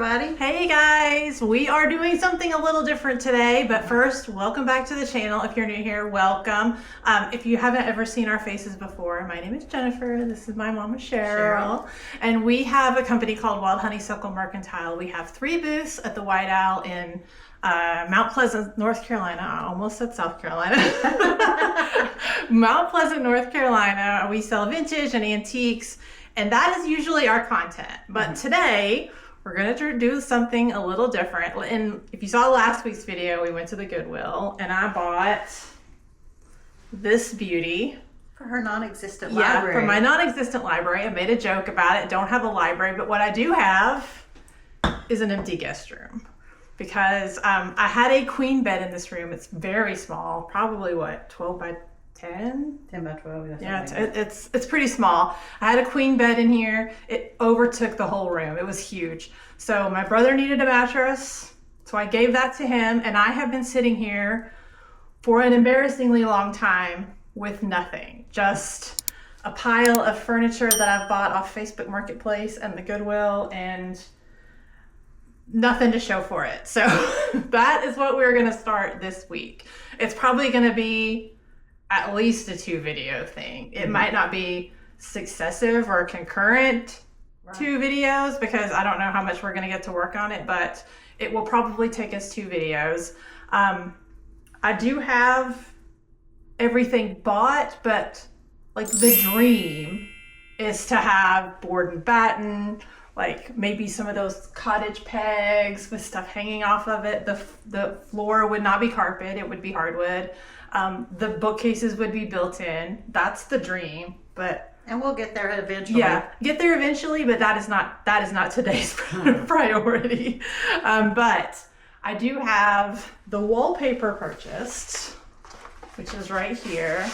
everybody. Hey guys, we are doing something a little different today, but first, welcome back to the channel. If you're new here, welcome. If you haven't ever seen our faces before, my name is Jennifer. This is my mama Cheryl. And we have a company called Wild Honeysuckle Mercantile. We have 3 booths at the White Owl in Mount Pleasant, North Carolina. I almost said South Carolina. Mount Pleasant, North Carolina. We sell vintage and antiques, and that is usually our content. But today, we're going to do something a little different. And if you saw last week's video, we went to the Goodwill and I bought this beauty. For her non-existent library. Yeah, for my non-existent library. I made a joke about it. Don't have a library, but what I do have is an empty guest room. Because I had a queen bed in this room. It's very small, probably what, 12 by 10? 10 by 12. Yeah, it's pretty small. I had a queen bed in here. It overtook the whole room. It was huge. So my brother needed a mattress, so I gave that to him, and I have been sitting here for an embarrassingly long time with nothing. Just a pile of furniture that I've bought off Facebook Marketplace and the Goodwill, and nothing to show for it. So that is what we're going to start this week. It's probably going to be at least a 2 video thing. It might not be successive or concurrent 2 videos because I don't know how much we're going to get to work on it, but it will probably take us 2 videos. I do have everything bought, but like the dream is to have board and batten, like maybe some of those cottage pegs with stuff hanging off of it. The floor would not be carpet, it would be hardwood. The bookcases would be built in. That's the dream, and we'll get there eventually. Yeah, get there eventually, but that is not today's priority. But I do have the wallpaper purchased, which is right here.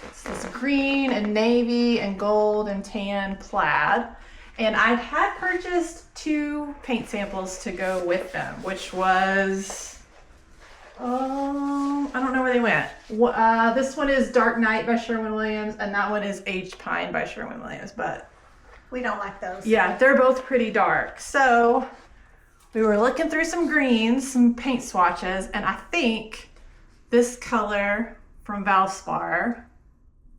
It's this green and navy and gold and tan plaid. And I had purchased 2 paint samples to go with them, which was, I don't know where they went. This one is Dark Night by Sherwin-Williams, and that one is Aged Pine by Sherwin-Williams, but we don't like those. Yeah, they're both pretty dark. So we were looking through some greens, some paint swatches, and I think this color from Valspar,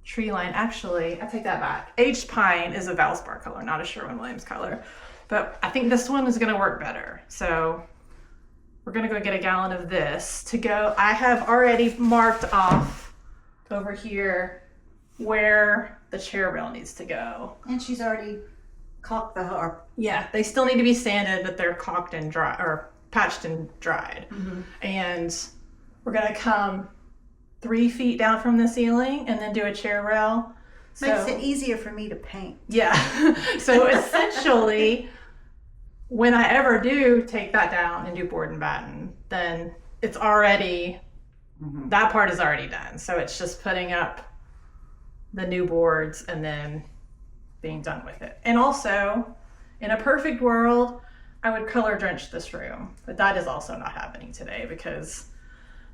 Tree Line, actually, I take that back. Aged Pine is a Valspar color, not a Sherwin-Williams color. But I think this one is gonna work better. So we're gonna go get a gallon of this to go. I have already marked off over here where the chair rail needs to go. And she's already caulked the harp. Yeah, they still need to be sanded, but they're caulked and dry, or patched and dried. And we're gonna come 3 feet down from the ceiling and then do a chair rail. Makes it easier for me to paint. Yeah. So essentially, when I ever do take that down and do board and batten, then it's already, that part is already done. So it's just putting up the new boards and then being done with it. And also, in a perfect world, I would color drench this room, but that is also not happening today because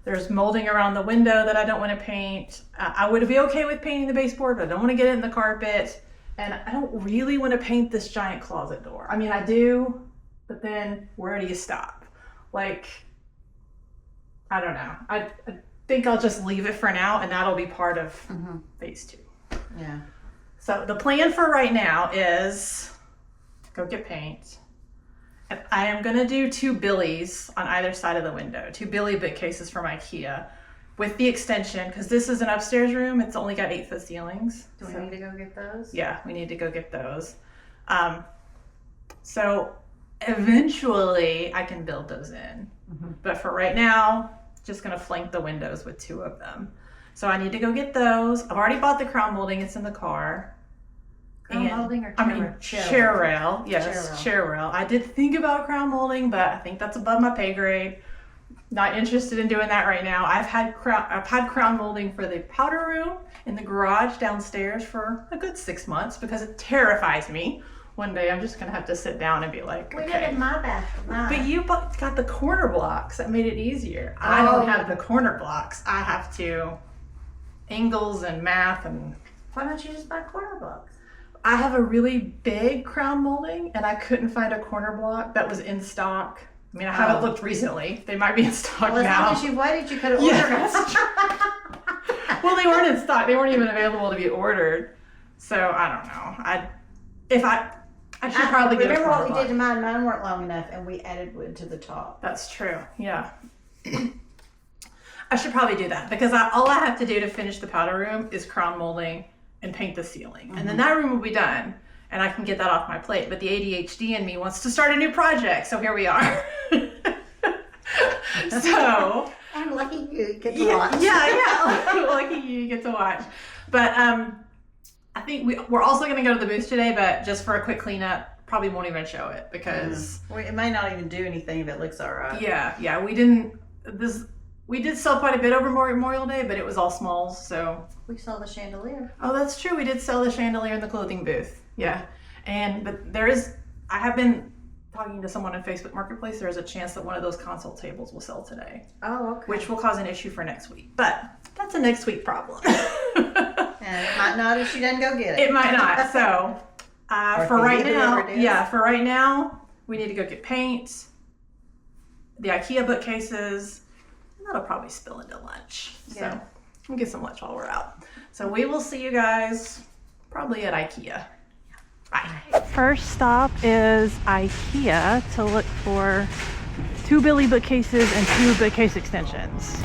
there's molding around the window that I don't want to paint. I would be okay with painting the baseboard, but I don't want to get it in the carpet. And I don't really want to paint this giant closet door. I mean, I do, but then where do you stop? Like, I don't know. I think I'll just leave it for now, and that'll be part of phase 2. Yeah. So the plan for right now is go get paint. I am going to do 2 billies on either side of the window, 2 billy bookcases from IKEA with the extension, because this is an upstairs room. It's only got 8-foot ceilings. Do we need to go get those? Yeah, we need to go get those. So eventually I can build those in. But for right now, just going to flank the windows with 2 of them. So I need to go get those. I've already bought the crown molding. It's in the car. Crown molding or chair rail? Yes, chair rail. I did think about crown molding, but I think that's above my pay grade. Not interested in doing that right now. I've had crown molding for the powder room in the garage downstairs for a good 6 months because it terrifies me. One day I'm just gonna have to sit down and be like, we okay. did in my bathroom. But you got the corner blocks that made it easier. I don't have the corner blocks. I have to angles and math and. Why don't you just buy corner blocks? I have a really big crown molding and I couldn't find a corner block that was in stock. I mean, I haven't looked recently. They might be in stock well, now. Why did you could have ordered it? Well, they weren't in stock. They weren't even available to be ordered. So I don't know. I should probably get a remember corner what we block. did to mine. Mine weren't long enough, and we added wood to the top. That's true. Yeah. I should probably do that because all I have to do to finish the powder room is crown molding and paint the ceiling. And then that room will be done and I can get that off my plate. But the ADHD in me wants to start a new project. So here we are. So. I'm lucky you get to watch. Yeah. Lucky you get to watch. But I think we're also going to go to the booth today, but just for a quick cleanup, probably won't even show it because. It may not even do anything if it looks all right. Yeah. We did sell quite a bit over Memorial Day, but it was all smalls, so. We saw the chandelier. Oh, that's true. We did sell the chandelier in the clothing booth. Yeah. But I have been talking to someone in Facebook Marketplace. There's a chance that one of those console tables will sell today. Oh, okay. Which will cause an issue for next week. But that's a next week problem. And it might not if she doesn't go get it. It might not. So, for right now, we need to go get paint, the IKEA bookcases. That'll probably spill into lunch. Yeah. So we'll get some lunch while we're out. So we will see you guys probably at IKEA. Bye. First stop is IKEA to look for 2 Billy bookcases and 2 bookcase extensions.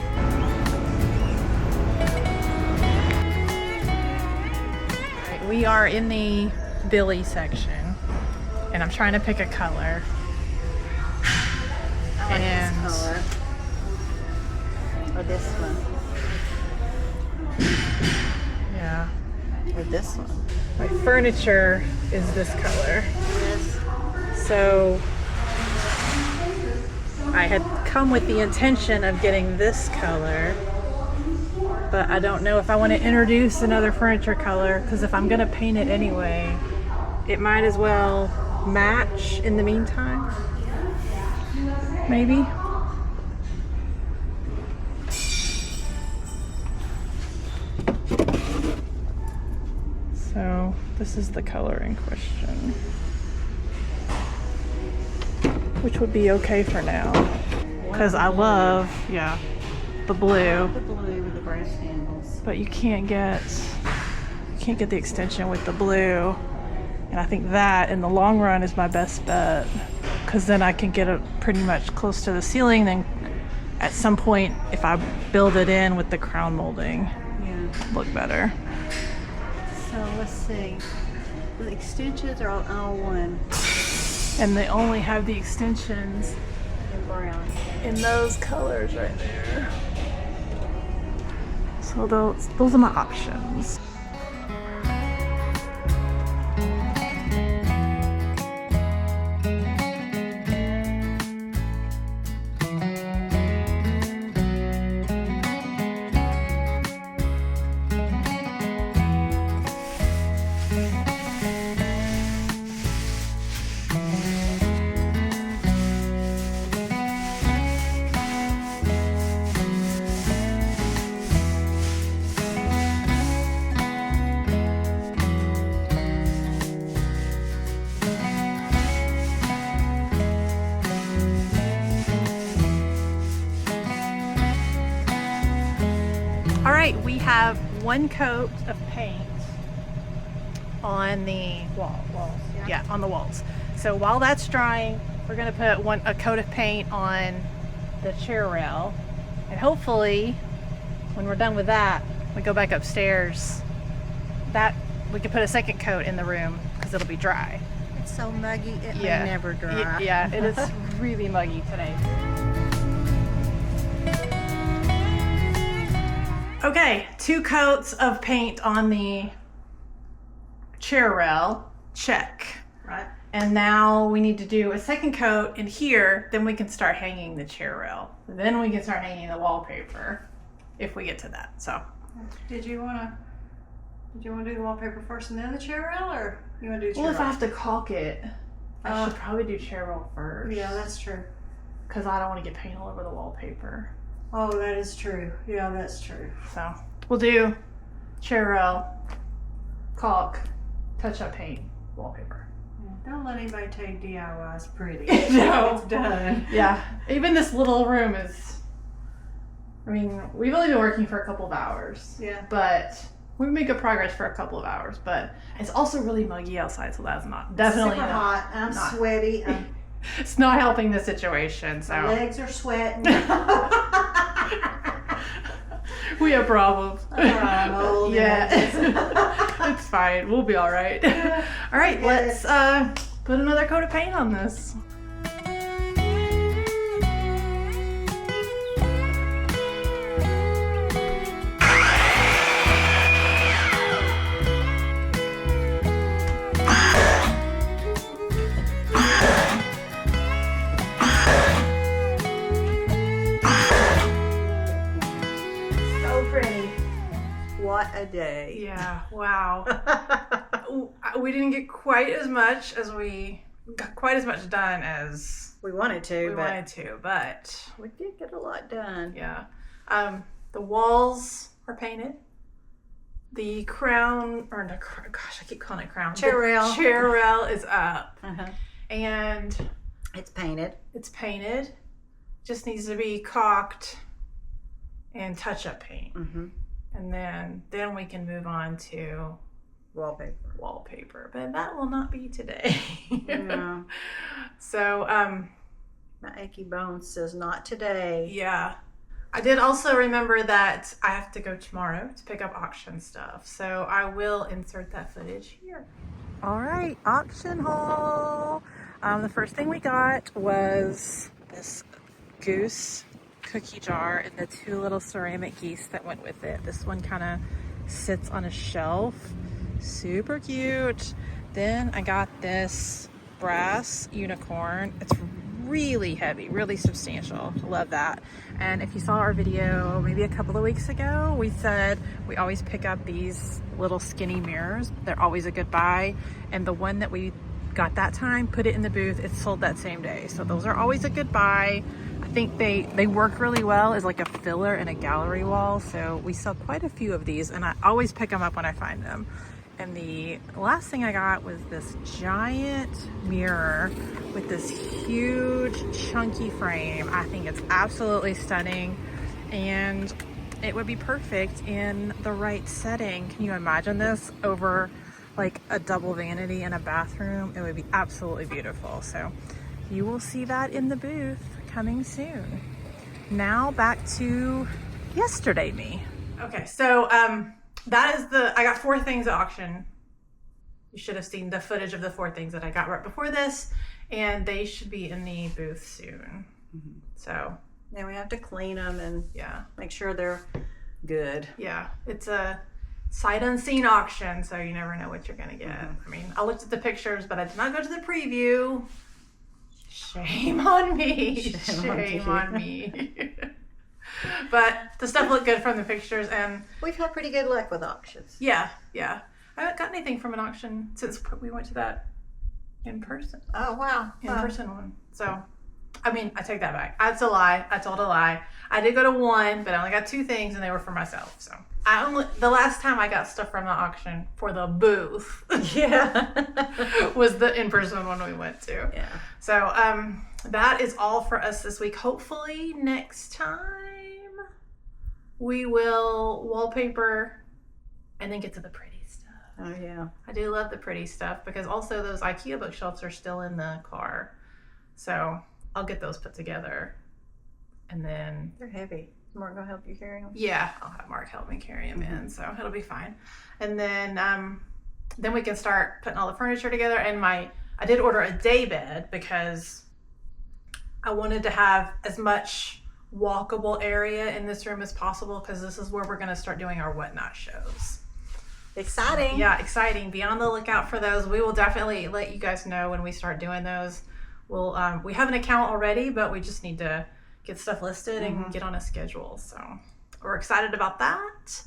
Right, we are in the Billy section and I'm trying to pick a color. I like this color. Or this one. Yeah. Or this one. My furniture is this color. This. So I had come with the intention of getting this color, but I don't know if I want to introduce another furniture color because if I'm going to paint it anyway, it might as well match in the meantime. Maybe. So this is the color in question, which would be okay for now because I love, the blue. The blue with the brass handles. But you can't get the extension with the blue, and I think that in the long run is my best bet because then I can get it pretty much close to the ceiling. Then at some point, if I build it in with the crown molding, look better. So let's see. The extensions are all one. And they only have the extensions In brown. in those colors right there. So those are my options. All right, we have 1 coat of paint on the walls. Yeah, on the walls. So while that's drying, we're gonna put a coat of paint on the chair rail, and hopefully, when we're done with that, we go back upstairs. That we can put a second coat in the room because it'll be dry. It's so muggy, it may never dry. Yeah, it is really muggy today. Okay, 2 coats of paint on the chair rail, check. Right. And now we need to do a second coat in here, then we can start hanging the chair rail. Then we can start hanging the wallpaper, if we get to that, so. Did you want to do the wallpaper first and then the chair rail, or you want to do chair Well, if I rail? have to caulk it, I should probably do chair rail first. Yeah, that's true. Because I don't want to get paint all over the wallpaper. Oh, that is true. Yeah, that's true. So we'll do chair rail, caulk, touch-up paint wallpaper. Yeah, don't let anybody tell you DIY is pretty. No. It's done. Yeah, even this little room is, I mean, we've only been working for a couple of hours. Yeah. But we made good progress for a couple of hours. But it's also really muggy outside, so that's not, definitely super not. hot. I'm not. sweaty. It's not helping the situation, so. My legs are sweating. We have problems. I'm old. Yeah. It's fine. We'll be all right. All right, let's put another coat of paint on this. What a day. Yeah, wow. We didn't get quite as much done as We wanted to, but we did get a lot done. yeah. The walls are painted. The crown, or no, gosh, I keep calling it crown. Chair rail. The chair rail is up. Uh-huh. And It's painted. it's painted. Just needs to be caulked and touch-up paint. Mm-hmm. And then we can move on to wallpaper, but that will not be today. Yeah. So My achy bone says not today. yeah, I did also remember that I have to go tomorrow to pick up auction stuff, so I will insert that footage here. All right, auction haul. The first thing we got was this goose cookie jar and the two little ceramic geese that went with it. This one kind of sits on a shelf, super cute. Then I got this brass unicorn. It's really heavy, really substantial. Love that. And if you saw our video maybe a couple of weeks ago, we said we always pick up these little skinny mirrors. They're always a good buy. And the one that we got that time, put it in the booth, it sold that same day. So those are always a good buy. I think they work really well as like a filler in a gallery wall. So we sell quite a few of these and I always pick them up when I find them. And the last thing I got was this giant mirror with this huge chunky frame. I think it's absolutely stunning and it would be perfect in the right setting. Can you imagine this over like a double vanity in a bathroom? It would be absolutely beautiful. So you will see that in the booth coming soon. Now back to yesterday me. Okay, so that is I got 4 things at auction. You should have seen the footage of the 4 things that I got right before this, and they should be in the booth soon. Mm-hmm. So Now we have to clean them and yeah, make sure they're good. yeah, it's a sight unseen auction, so you never know what you're gonna get. Mm-hmm. I mean, I looked at the pictures, but I did not go to the preview. Shame on me. Shame on me. But the stuff looked good from the pictures, and We've had pretty good luck with auctions. yeah. I haven't got anything from an auction since we went to that in person Oh, wow. one. So, I mean, I take that back. That's a lie. I told a lie. I did go to one, but I only got 2 things, and they were for myself. So, the last time I got stuff from the auction for the booth, Yeah. was the in-person one we went to. Yeah. So, that is all for us this week. Hopefully next time we will wallpaper and then get to the pretty stuff. Oh, yeah. I do love the pretty stuff because also those IKEA bookshelves are still in the car. So I'll get those put together. And then, They're heavy. Is Mark gonna help you carry them? yeah, I'll have Mark help me carry them in. So it'll be fine. And then we can start putting all the furniture together. And I did order a day bed because I wanted to have as much walkable area in this room as possible because this is where we're going to start doing our whatnot shows. Exciting. Yeah, exciting. Be on the lookout for those. We will definitely let you guys know when we start doing those. We'll we have an account already, but we just need to get stuff listed and get on a schedule. So we're excited about that.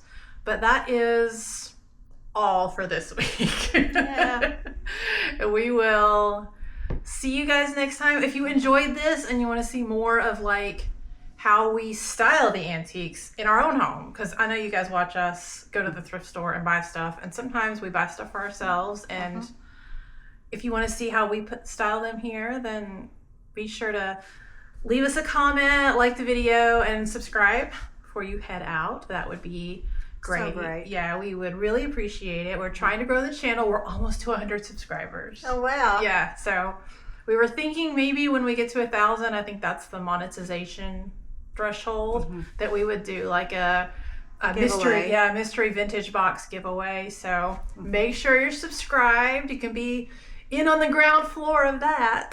But that is all for this week. Yeah. We will see you guys next time. If you enjoyed this and you want to see more of like how we style the antiques in our own home. Because I know you guys watch us go to the thrift store and buy stuff, and sometimes we buy stuff for ourselves. And if you want to see how we style them here, then be sure to leave us a comment, like the video, and subscribe before you head out. That would be great. So great. Yeah, we would really appreciate it. We're trying to grow the channel. We're almost to 100 subscribers. Oh, wow. Yeah, so we were thinking maybe when we get to 1,000, I think that's the monetization threshold, that we would do like a mystery vintage box giveaway. So make sure you're subscribed. You can be in on the ground floor of that,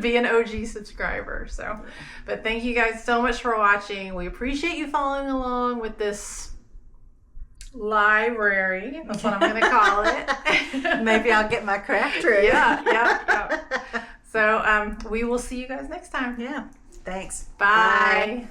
be an OG subscriber. So, but thank you guys so much for watching. We appreciate you following along with this library. That's what I'm going to call it. Maybe I'll get my craft room. Yeah. So we will see you guys next time. Yeah. Thanks. Bye.